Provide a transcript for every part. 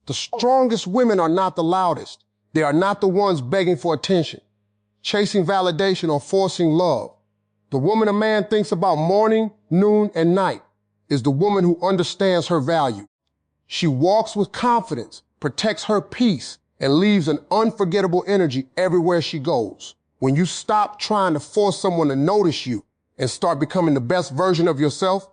The strongest women are not the loudest. They are not the ones begging for attention, chasing validation, or forcing love. The woman a man thinks about morning, noon, and night is the woman who understands her value. She walks with confidence, protects her peace, and leaves an unforgettable energy everywhere she goes. When you stop trying to force someone to notice you and start becoming the best version of yourself,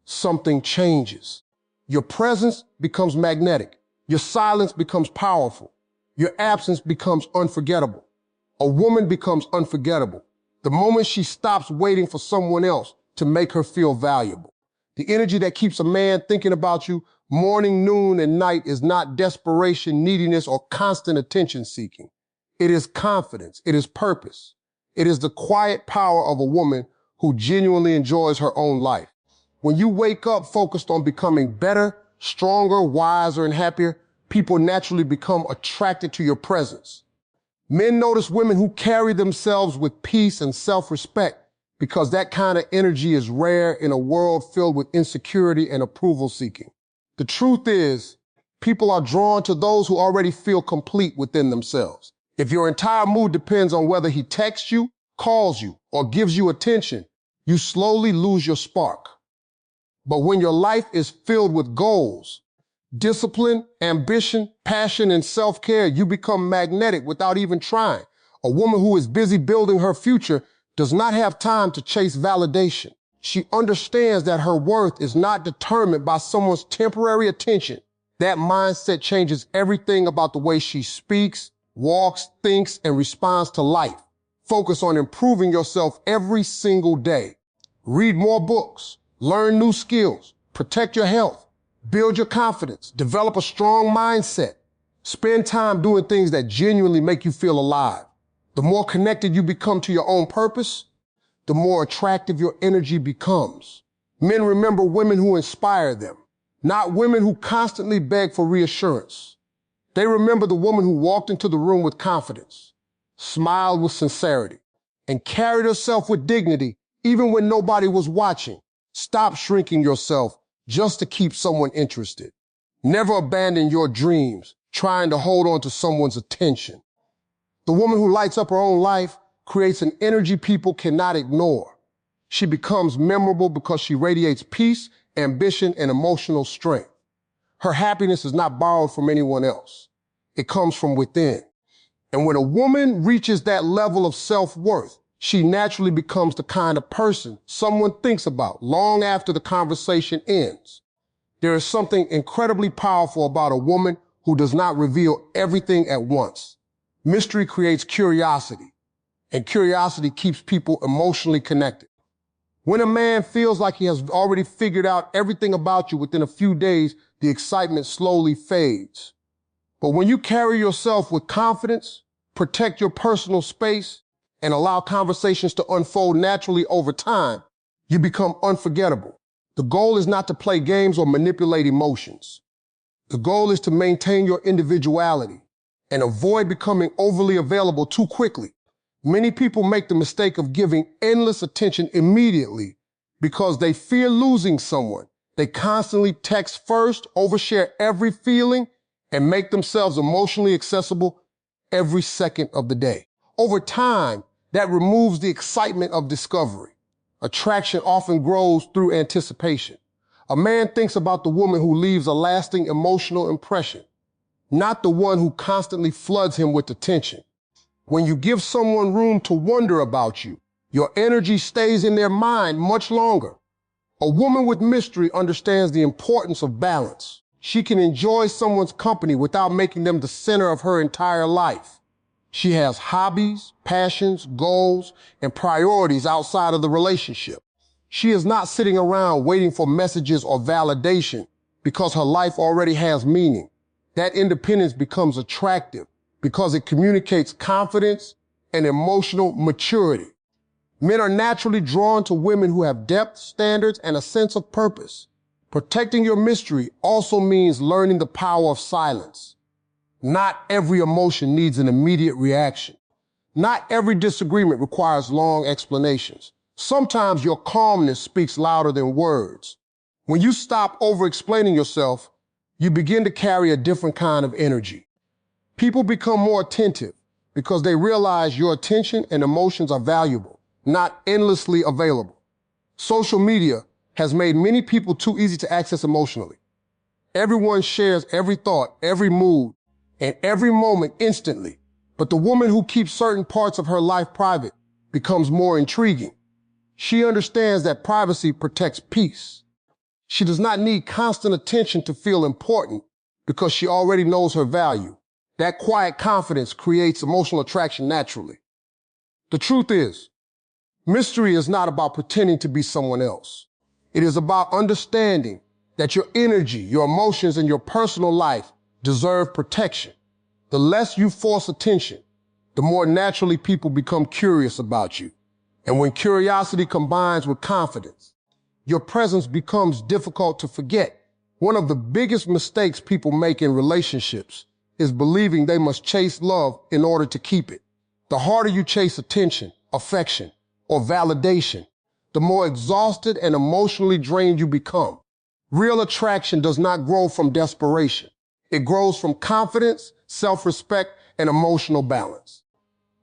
something changes. Your presence becomes magnetic. Your silence becomes powerful. Your absence becomes unforgettable. A woman becomes unforgettable the moment she stops waiting for someone else to make her feel valuable. The energy that keeps a man thinking about you morning, noon, and night is not desperation, neediness, or constant attention seeking. It is confidence. It is purpose. It is the quiet power of a woman who genuinely enjoys her own life. When you wake up focused on becoming better, stronger, wiser, and happier, people naturally become attracted to your presence. Men notice women who carry themselves with peace and self-respect because that kind of energy is rare in a world filled with insecurity and approval seeking. The truth is, people are drawn to those who already feel complete within themselves. If your entire mood depends on whether he texts you, calls you, or gives you attention, you slowly lose your spark. But when your life is filled with goals, discipline, ambition, passion, and self-care, you become magnetic without even trying. A woman who is busy building her future does not have time to chase validation. She understands that her worth is not determined by someone's temporary attention. That mindset changes everything about the way she speaks, walks, thinks, and responds to life. Focus on improving yourself every single day. Read more books, learn new skills, protect your health, build your confidence, develop a strong mindset. Spend time doing things that genuinely make you feel alive. The more connected you become to your own purpose, the more attractive your energy becomes. Men remember women who inspire them, not women who constantly beg for reassurance. They remember the woman who walked into the room with confidence, smiled with sincerity, and carried herself with dignity even when nobody was watching. Stop shrinking yourself just to keep someone interested. Never abandon your dreams trying to hold on to someone's attention. The woman who lights up her own life creates an energy people cannot ignore. She becomes memorable because she radiates peace, ambition, and emotional strength. Her happiness is not borrowed from anyone else. It comes from within. And when a woman reaches that level of self-worth, she naturally becomes the kind of person someone thinks about long after the conversation ends. There is something incredibly powerful about a woman who does not reveal everything at once. Mystery creates curiosity, and curiosity keeps people emotionally connected. When a man feels like he has already figured out everything about you within a few days, the excitement slowly fades. But when you carry yourself with confidence, protect your personal space, and allow conversations to unfold naturally over time, you become unforgettable. The goal is not to play games or manipulate emotions. The goal is to maintain your individuality and avoid becoming overly available too quickly. Many people make the mistake of giving endless attention immediately because they fear losing someone. They constantly text first, overshare every feeling, and make themselves emotionally accessible every second of the day. Over time, that removes the excitement of discovery. Attraction often grows through anticipation. A man thinks about the woman who leaves a lasting emotional impression, not the one who constantly floods him with attention. When you give someone room to wonder about you, your energy stays in their mind much longer. A woman with mystery understands the importance of balance. She can enjoy someone's company without making them the center of her entire life. She has hobbies, passions, goals, and priorities outside of the relationship. She is not sitting around waiting for messages or validation because her life already has meaning. That independence becomes attractive because it communicates confidence and emotional maturity. Men are naturally drawn to women who have depth, standards, and a sense of purpose. Protecting your mystery also means learning the power of silence. Not every emotion needs an immediate reaction. Not every disagreement requires long explanations. Sometimes your calmness speaks louder than words. When you stop over-explaining yourself, You begin to carry a different kind of energy. People become more attentive because they realize your attention and emotions are valuable, not endlessly available. Social media has made many people too easy to access emotionally. Everyone shares every thought, every mood, and every moment instantly. But the woman who keeps certain parts of her life private becomes more intriguing. She understands that privacy protects peace. She does not need constant attention to feel important because she already knows her value. That quiet confidence creates emotional attraction naturally. The truth is, mystery is not about pretending to be someone else. It is about understanding that your energy, your emotions, and your personal life deserve protection. The less you force attention, the more naturally people become curious about you. And when curiosity combines with confidence, your presence becomes difficult to forget. One of the biggest mistakes people make in relationships is believing they must chase love in order to keep it. The harder you chase attention, affection, or validation, the more exhausted and emotionally drained you become. Real attraction does not grow from desperation. It grows from confidence, self-respect, and emotional balance.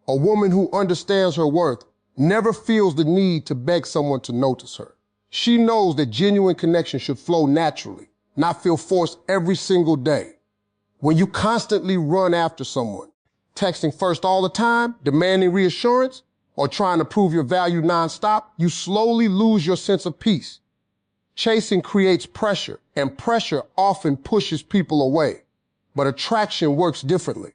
A woman who understands her worth never feels the need to beg someone to notice her. She knows that genuine connection should flow naturally, not feel forced every single day. When you constantly run after someone, texting first all the time, demanding reassurance, or trying to prove your value nonstop, you slowly lose your sense of peace. Chasing creates pressure, and pressure often pushes people away. But attraction works differently.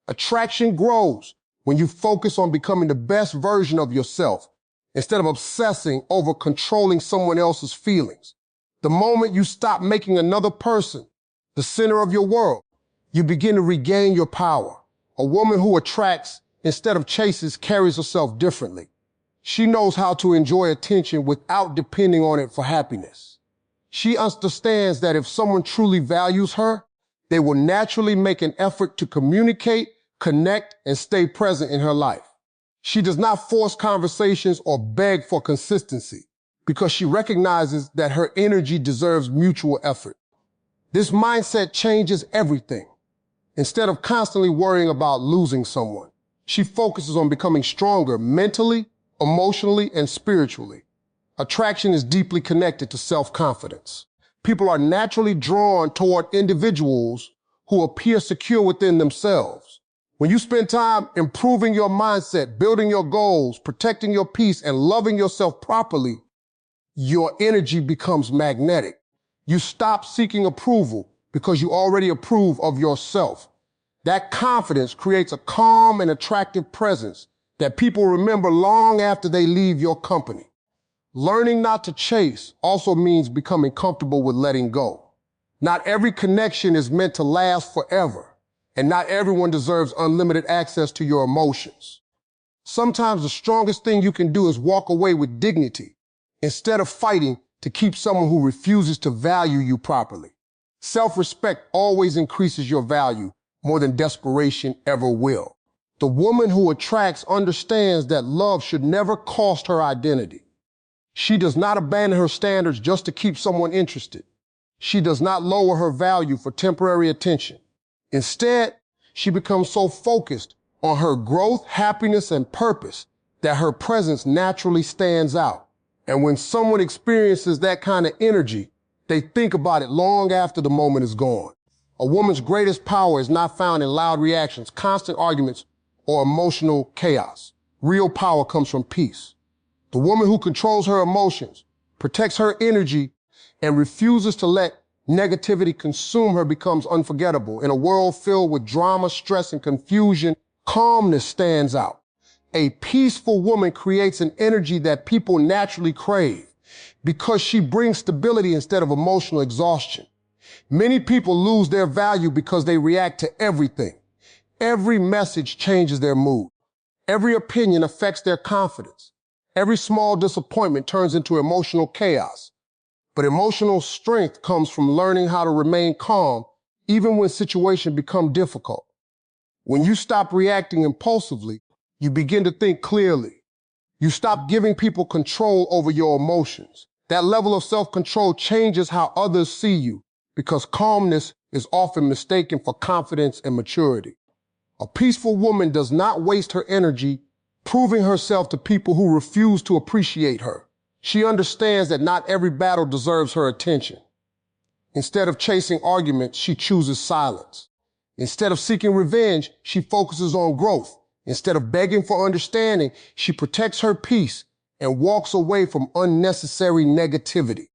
Attraction grows when you focus on becoming the best version of yourself instead of obsessing over controlling someone else's feelings. The moment you stop making another person the center of your world, you begin to regain your power. A woman who attracts instead of chases carries herself differently. She knows how to enjoy attention without depending on it for happiness. She understands that if someone truly values her, they will naturally make an effort to communicate, connect, and stay present in her life. She does not force conversations or beg for consistency because she recognizes that her energy deserves mutual effort. This mindset changes everything. Instead of constantly worrying about losing someone, she focuses on becoming stronger mentally, emotionally, and spiritually. Attraction is deeply connected to self-confidence. People are naturally drawn toward individuals who appear secure within themselves. When you spend time improving your mindset, building your goals, protecting your peace, and loving yourself properly, your energy becomes magnetic. You stop seeking approval because you already approve of yourself. That confidence creates a calm and attractive presence that people remember long after they leave your company. Learning not to chase also means becoming comfortable with letting go. Not every connection is meant to last forever, and not everyone deserves unlimited access to your emotions. Sometimes the strongest thing you can do is walk away with dignity instead of fighting to keep someone who refuses to value you properly. Self-respect always increases your value more than desperation ever will. The woman who attracts understands that love should never cost her identity. She does not abandon her standards just to keep someone interested. She does not lower her value for temporary attention. Instead, she becomes so focused on her growth, happiness, and purpose that her presence naturally stands out. And when someone experiences that kind of energy, they think about it long after the moment is gone. A woman's greatest power is not found in loud reactions, constant arguments, or emotional chaos. Real power comes from peace. The woman who controls her emotions, protects her energy, and refuses to let negativity consume her becomes unforgettable. In a world filled with drama, stress, and confusion, calmness stands out. A peaceful woman creates an energy that people naturally crave because she brings stability instead of emotional exhaustion. Many people lose their value because they react to everything. Every message changes their mood. Every opinion affects their confidence. Every small disappointment turns into emotional chaos. But emotional strength comes from learning how to remain calm even when situations become difficult. When you stop reacting impulsively, you begin to think clearly. You stop giving people control over your emotions. That level of self-control changes how others see you because calmness is often mistaken for confidence and maturity. A peaceful woman does not waste her energy proving herself to people who refuse to appreciate her. She understands that not every battle deserves her attention. Instead of chasing arguments, she chooses silence. Instead of seeking revenge, she focuses on growth. Instead of begging for understanding, she protects her peace and walks away from unnecessary negativity.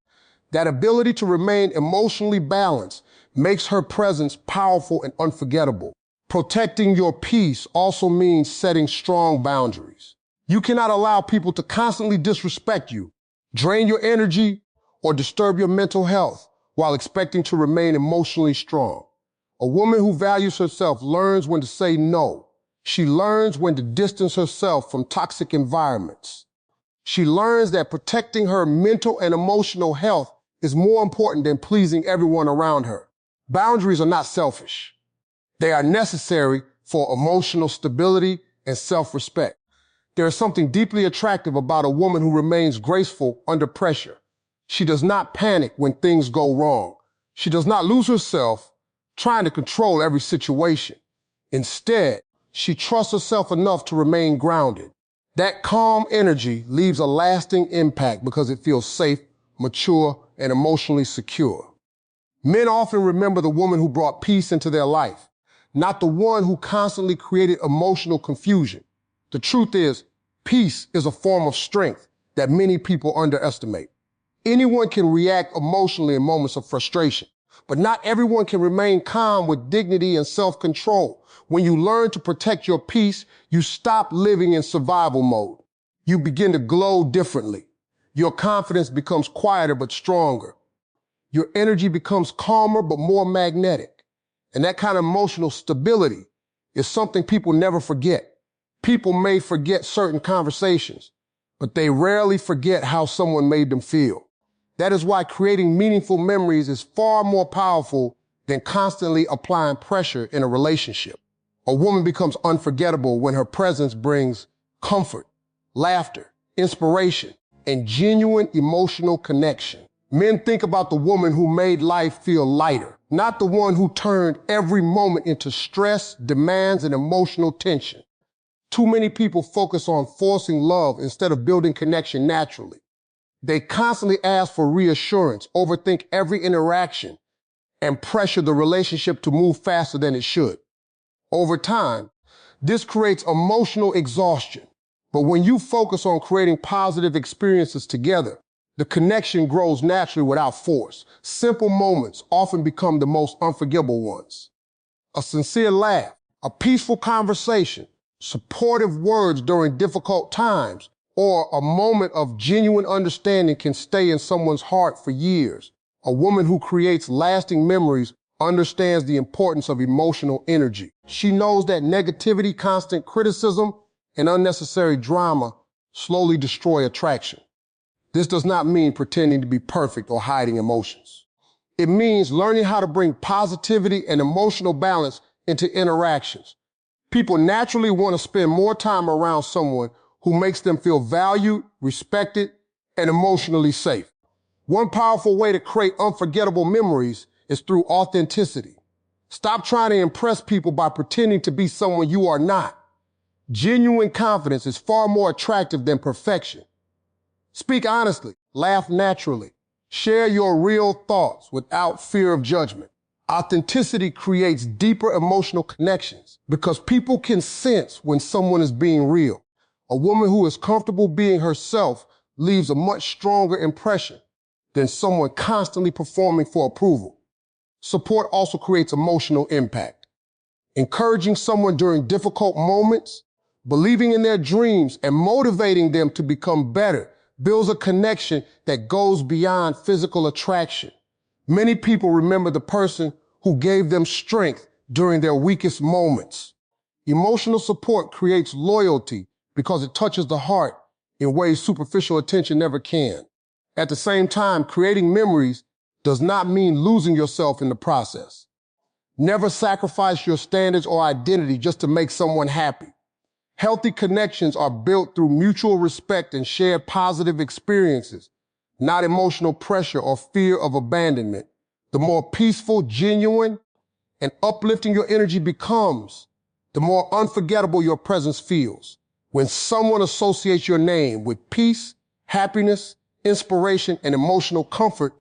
That ability to remain emotionally balanced makes her presence powerful and unforgettable. Protecting your peace also means setting strong boundaries. You cannot allow people to constantly disrespect you, drain your energy, or disturb your mental health while expecting to remain emotionally strong. A woman who values herself learns when to say no. She learns when to distance herself from toxic environments. She learns that protecting her mental and emotional health is more important than pleasing everyone around her. Boundaries are not selfish. They are necessary for emotional stability and self-respect. There is something deeply attractive about a woman who remains graceful under pressure. She does not panic when things go wrong. She does not lose herself trying to control every situation. Instead, she trusts herself enough to remain grounded. That calm energy leaves a lasting impact because it feels safe, mature, and emotionally secure. Men often remember the woman who brought peace into their life, not the one who constantly created emotional confusion. The truth is, peace is a form of strength that many people underestimate. Anyone can react emotionally in moments of frustration, but not everyone can remain calm with dignity and self-control. When you learn to protect your peace, you stop living in survival mode. You begin to glow differently. Your confidence becomes quieter but stronger. Your energy becomes calmer but more magnetic. And that kind of emotional stability is something people never forget. People may forget certain conversations, but they rarely forget how someone made them feel. That is why creating meaningful memories is far more powerful than constantly applying pressure in a relationship. A woman becomes unforgettable when her presence brings comfort, laughter, inspiration, and genuine emotional connection. Men think about the woman who made life feel lighter, not the one who turned every moment into stress, demands, and emotional tension. Too many people focus on forcing love instead of building connection naturally. They constantly ask for reassurance, overthink every interaction, and pressure the relationship to move faster than it should. Over time, this creates emotional exhaustion. But when you focus on creating positive experiences together, the connection grows naturally without force. Simple moments often become the most unforgettable ones. A sincere laugh, a peaceful conversation, supportive words during difficult times, or a moment of genuine understanding can stay in someone's heart for years. A woman who creates lasting memories understands the importance of emotional energy. She knows that negativity, constant criticism, and unnecessary drama slowly destroy attraction. This does not mean pretending to be perfect or hiding emotions. It means learning how to bring positivity and emotional balance into interactions. People naturally want to spend more time around someone who makes them feel valued, respected, and emotionally safe. One powerful way to create unforgettable memories is through authenticity. Stop trying to impress people by pretending to be someone you are not. Genuine confidence is far more attractive than perfection. Speak honestly, laugh naturally, share your real thoughts without fear of judgment. Authenticity creates deeper emotional connections because people can sense when someone is being real. A woman who is comfortable being herself leaves a much stronger impression than someone constantly performing for approval. Support also creates emotional impact. Encouraging someone during difficult moments, believing in their dreams, and motivating them to become better builds a connection that goes beyond physical attraction. Many people remember the person who gave them strength during their weakest moments. Emotional support creates loyalty because it touches the heart in ways superficial attention never can. At the same time, creating memories does not mean losing yourself in the process. Never sacrifice your standards or identity just to make someone happy. Healthy connections are built through mutual respect and shared positive experiences, not emotional pressure or fear of abandonment. The more peaceful, genuine, and uplifting your energy becomes, the more unforgettable your presence feels. When someone associates your name with peace, happiness, inspiration, and emotional comfort,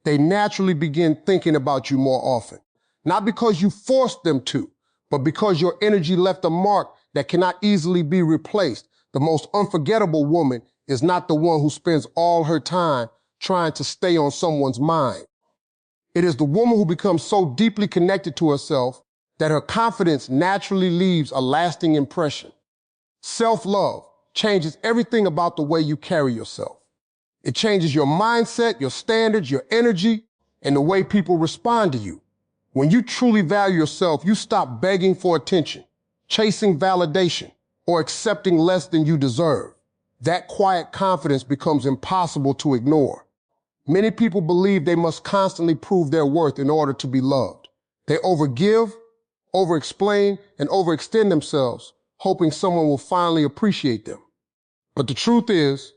they naturally begin thinking about you more often. Not because you forced them to, but because your energy left a mark that cannot easily be replaced. The most unforgettable woman is not the one who spends all her time trying to stay on someone's mind. It is the woman who becomes so deeply connected to herself that her confidence naturally leaves a lasting impression. Self-love changes everything about the way you carry yourself. It changes your mindset, your standards, your energy, and the way people respond to you. When you truly value yourself, you stop begging for attention, chasing validation, or accepting less than you deserve. That quiet confidence becomes impossible to ignore. Many people believe they must constantly prove their worth in order to be loved. They overgive, overexplain, and overextend themselves, hoping someone will finally appreciate them. But the truth is,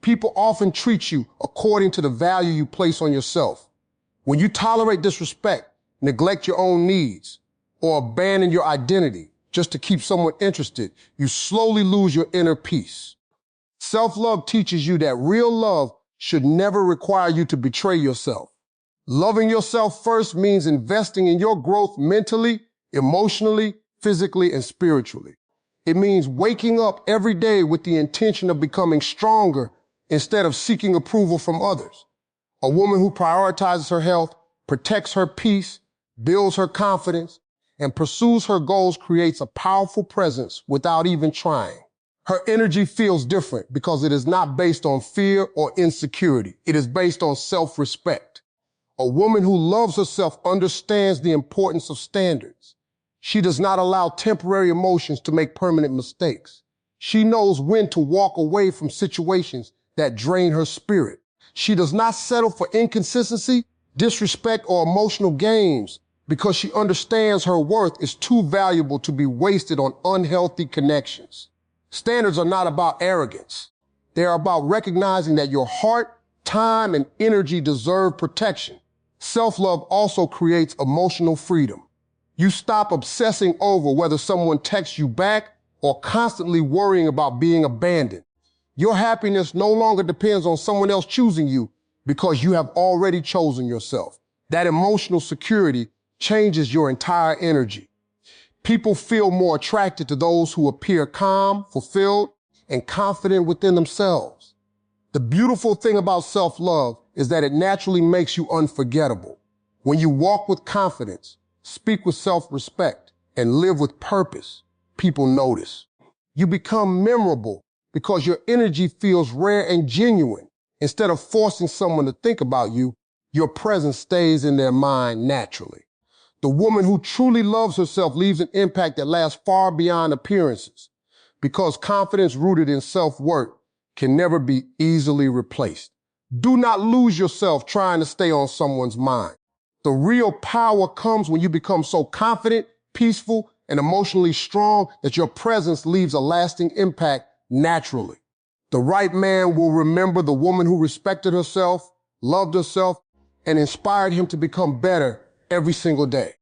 people often treat you according to the value you place on yourself. When you tolerate disrespect, neglect your own needs, or abandon your identity just to keep someone interested, you slowly lose your inner peace. Self-love teaches you that real love should never require you to betray yourself. Loving yourself first means investing in your growth mentally, emotionally, physically, and spiritually. It means waking up every day with the intention of becoming stronger instead of seeking approval from others. A woman who prioritizes her health, protects her peace, builds her confidence, and pursues her goals creates a powerful presence without even trying. Her energy feels different because it is not based on fear or insecurity. It is based on self-respect. A woman who loves herself understands the importance of standards. She does not allow temporary emotions to make permanent mistakes. She knows when to walk away from situations that drain her spirit. She does not settle for inconsistency, disrespect, or emotional games because she understands her worth is too valuable to be wasted on unhealthy connections. Standards are not about arrogance. They are about recognizing that your heart, time, and energy deserve protection. Self-love also creates emotional freedom. You stop obsessing over whether someone texts you back or constantly worrying about being abandoned. Your happiness no longer depends on someone else choosing you because you have already chosen yourself. That emotional security changes your entire energy. People feel more attracted to those who appear calm, fulfilled, and confident within themselves. The beautiful thing about self-love is that it naturally makes you unforgettable. When you walk with confidence, speak with self-respect, and live with purpose, people notice. You become memorable because your energy feels rare and genuine. Instead of forcing someone to think about you, your presence stays in their mind naturally. The woman who truly loves herself leaves an impact that lasts far beyond appearances, because confidence rooted in self-worth can never be easily replaced. Do not lose yourself trying to stay on someone's mind. The real power comes when you become so confident, peaceful, and emotionally strong that your presence leaves a lasting impact naturally. The right man will remember the woman who respected herself, loved herself, and inspired him to become better every single day.